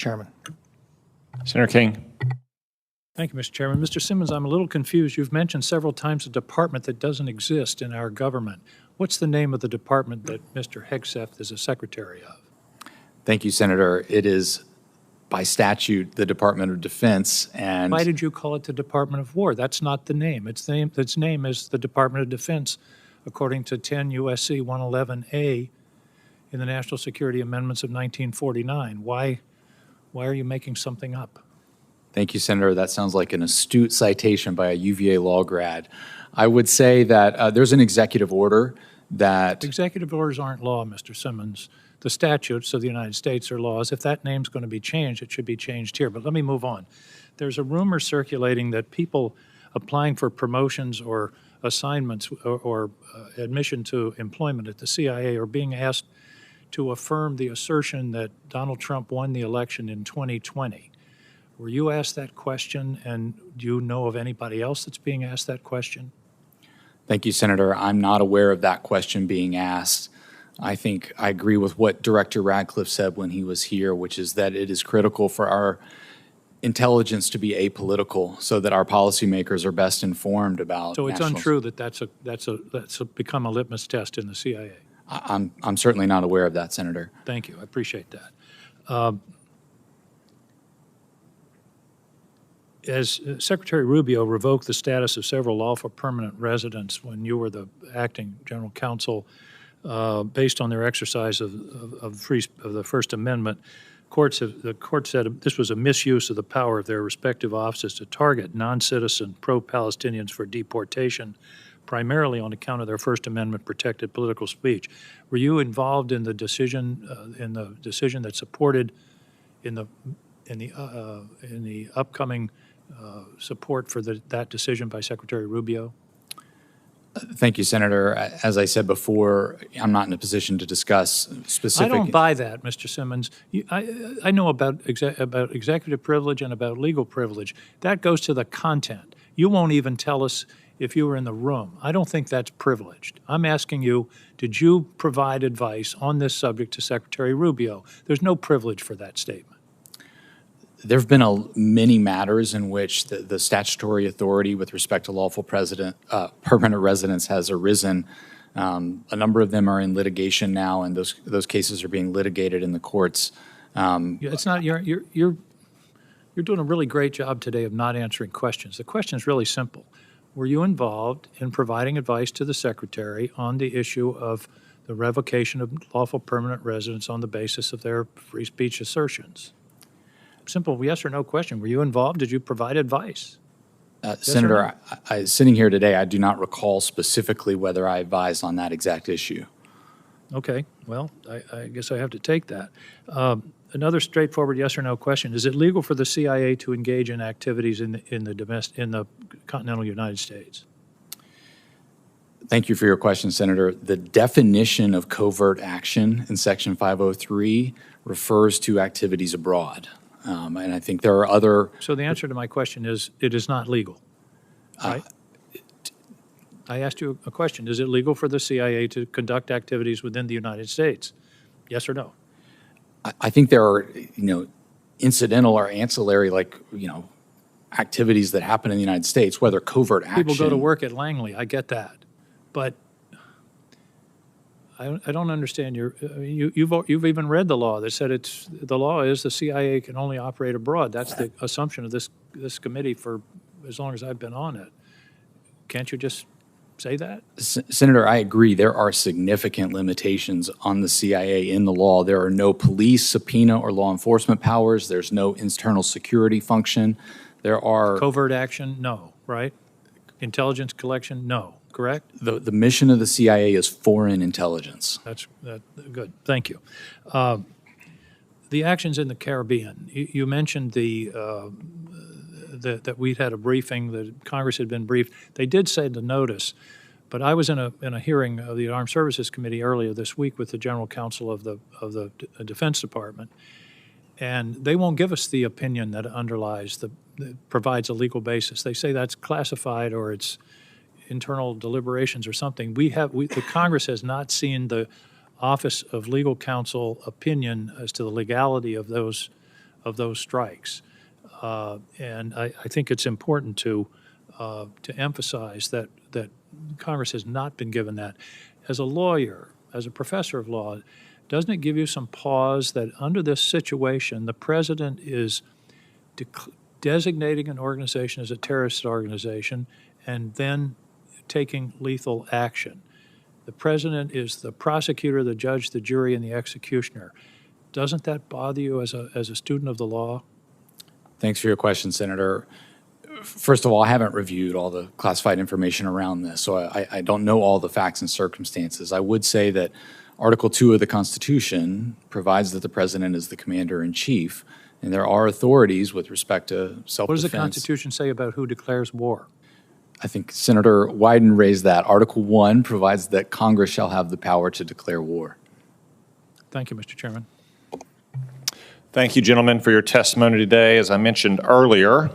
Chairman. Senator King. Thank you, Mr. Chairman. Mr. Simmons, I'm a little confused. You've mentioned several times a department that doesn't exist in our government. What's the name of the department that Mr. Hegseth is a secretary of? Thank you, Senator. It is, by statute, the Department of Defense. And why did you call it the Department of War? That's not the name. Its name is the Department of Defense, according to 10 U.S.C. 111A in the National Security Amendments of 1949. Why are you making something up? Thank you, Senator. That sounds like an astute citation by a UVA law grad. I would say that there's an executive order that— Executive orders aren't law, Mr. Simmons. The statutes of the United States are laws. If that name's going to be changed, it should be changed here. But let me move on. There's a rumor circulating that people applying for promotions or assignments or admission to employment at the CIA are being asked to affirm the assertion that Donald Trump won the election in 2020. Were you asked that question, and do you know of anybody else that's being asked that question? Thank you, Senator. I'm not aware of that question being asked. I think I agree with what Director Radcliffe said when he was here, which is that it is critical for our intelligence to be apolitical so that our policymakers are best informed about— So it's untrue that that's become a litmus test in the CIA? I'm certainly not aware of that, Senator. Thank you. I appreciate that. As Secretary Rubio revoked the status of several lawful permanent residents when you were the acting general counsel, based on their exercise of the First Amendment, the court said this was a misuse of the power of their respective offices to target non-citizen pro-Palestinians for deportation, primarily on account of their First Amendment protected political speech. Were you involved in the decision that supported in the upcoming support for that decision by Secretary Rubio? Thank you, Senator. As I said before, I'm not in a position to discuss specific— I don't buy that, Mr. Simmons. I know about executive privilege and about legal privilege. That goes to the content. You won't even tell us if you were in the room. I don't think that's privileged. I'm asking you, did you provide advice on this subject to Secretary Rubio? There's no privilege for that statement. There have been many matters in which the statutory authority with respect to lawful permanent residence has arisen. A number of them are in litigation now, and those cases are being litigated in the courts. It's not you're doing a really great job today of not answering questions. The question is really simple. Were you involved in providing advice to the Secretary on the issue of the revocation of lawful permanent residence on the basis of their free speech assertions? Simple yes or no question. Were you involved? Did you provide advice? Yes, Senator, sitting here today, I do not recall specifically whether I advised on that exact issue. Okay. Well, I guess I have to take that. Another straightforward yes or no question. Is it legal for the CIA to engage in activities in the continental United States? Thank you for your question, Senator. The definition of covert action in Section 503 refers to activities abroad. And I think there are other— So the answer to my question is it is not legal, right? I asked you a question. Is it legal for the CIA to conduct activities within the United States? Yes or no? I think there are, incidental or ancillary, activities that happen in the United States, whether covert action— People go to work at Langley. I get that. But I don't understand you've even read the law that said the law is the CIA can only operate abroad. That's the assumption of this committee for as long as I've been on it. Can't you just say that? Senator, I agree. There are significant limitations on the CIA in the law. There are no police, subpoena, or law enforcement powers. There's no internal security function. There are— Covert action? No, right? Intelligence collection? No. Correct? The mission of the CIA is foreign intelligence. That's good. Thank you. The actions in the Caribbean. You mentioned that we'd had a briefing, that Congress had been briefed. They did say the notice, but I was in a hearing of the Armed Services Committee earlier this week with the General Counsel of the Defense Department, and they won't give us the opinion that provides a legal basis. They say that's classified or it's internal deliberations or something. The Congress has not seen the Office of Legal Counsel opinion as to the legality of those of those strikes. And I think it's important to emphasize that Congress has not been given that. As a lawyer, as a professor of law, doesn't it give you some pause that under this situation, the president is designating an organization as a terrorist organization and then taking lethal action? The president is the prosecutor, the judge, the jury, and the executioner. Doesn't that bother you as a student of the law? Thanks for your question, Senator. First of all, I haven't reviewed all the classified information around this, so I don't know all the facts and circumstances. I would say that Article 2 of the Constitution provides that the president is the commander-in-chief, and there are authorities with respect to self-defense. What does the Constitution say about who declares war? I think Senator Wyden raised that. Article 1 provides that Congress shall have the power to declare war. Thank you, Mr. Chairman. Thank you, gentlemen, for your testimony today. As I mentioned earlier,